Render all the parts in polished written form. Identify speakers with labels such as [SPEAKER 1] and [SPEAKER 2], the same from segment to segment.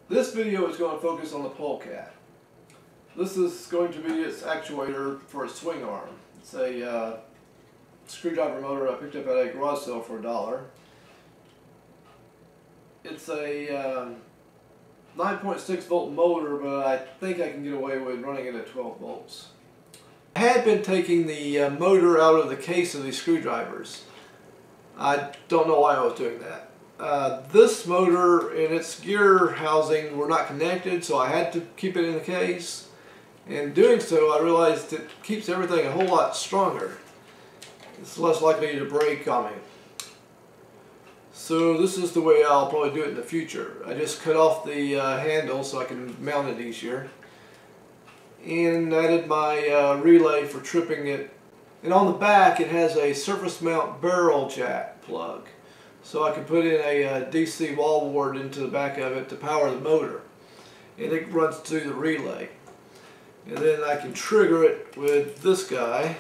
[SPEAKER 1] This video is going to focus on the polecat. This is going to be its actuator for its swing arm. It's a screwdriver motor I picked up at a garage sale for $1. It's a 9.6 volt motor, but I think I can get away with running it at 12 volts. I had been taking the motor out of the case of these screwdrivers. I don't know why I was doing that. This motor and its gear housing were not connected, so I had to keep it in the case. In doing so, I realized it keeps everything a whole lot stronger. It's less likely to break on me. So this is the way I'll probably do it in the future. I just cut off the handle so I can mount it easier, and added my relay for tripping it. And on the back it has a surface mount barrel jack plug, so I can put in a DC wall wart into the back of it to power the motor, and it runs to the relay. And then I can trigger it with this guy,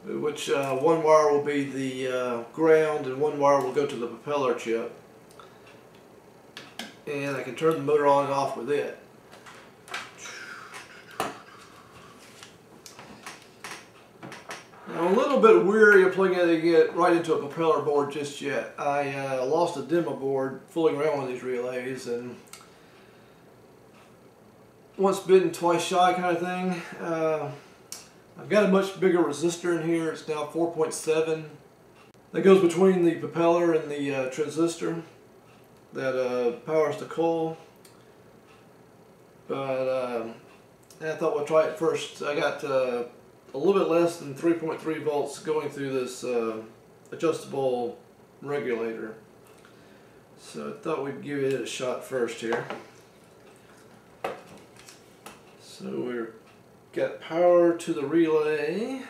[SPEAKER 1] which one wire will be the ground and one wire will go to the propeller chip, and I can turn the motor on and off with it. I'm a little bit weary of plugging it right into a propeller board just yet. I lost a demo board fooling around with these relays, and once bitten, twice shy kind of thing. I've got a much bigger resistor in here. It's now 4.7. That goes between the propeller and the transistor that powers the coil. But I thought we'll try it first. I got a little bit less than 3.3 volts going through this adjustable regulator. So I thought we'd give it a shot first here. So we're got power to the relay.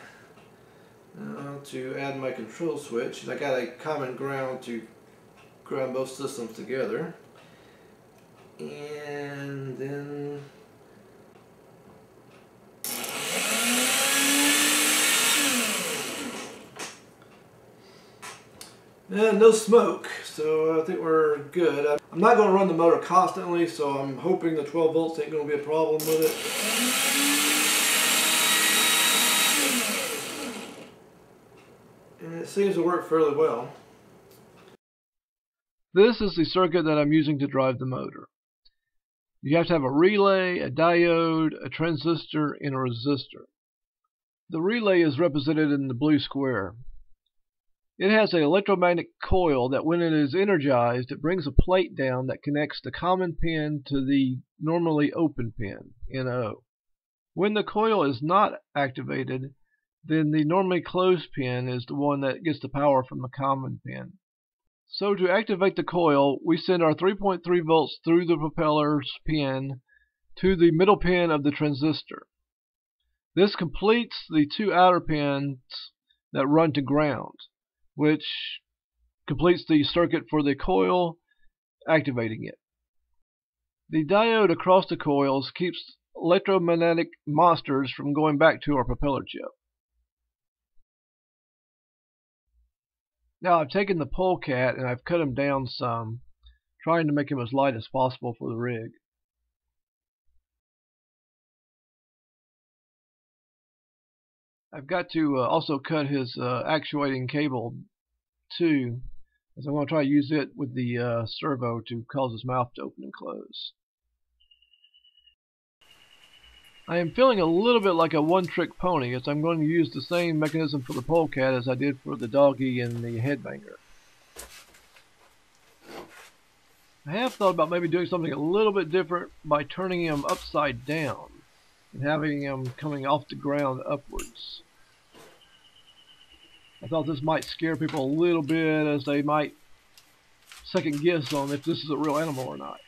[SPEAKER 1] Now to add my control switch, and I got a common ground to ground both systems together. And then and no smoke, so I think we're good. I'm not going to run the motor constantly, so I'm hoping the 12 volts ain't going to be a problem with it. And it seems to work fairly well.
[SPEAKER 2] This is the circuit that I'm using to drive the motor. You have to have a relay, a diode, a transistor, and a resistor. The relay is represented in the blue square. It has an electromagnetic coil that when it is energized, it brings a plate down that connects the common pin to the normally open pin, NO. When the coil is not activated, then the normally closed pin is the one that gets the power from the common pin. So to activate the coil, we send our 3.3 volts through the propeller's pin to the middle pin of the transistor. This completes the two outer pins that run to ground, which completes the circuit for the coil, activating it. The diode across the coils keeps electromagnetic monsters from going back to our propeller chip. Now I've taken the polecat and I've cut him down some, trying to make him as light as possible for the rig. I've got to also cut his actuating cable too, as I'm going to try to use it with the servo to cause his mouth to open and close. I am feeling a little bit like a one-trick pony, as I'm going to use the same mechanism for the polecat as I did for the doggy and the headbanger. I have thought about maybe doing something a little bit different by turning him upside down and having him coming off the ground upwards. I thought this might scare people a little bit, as they might second guess on if this is a real animal or not.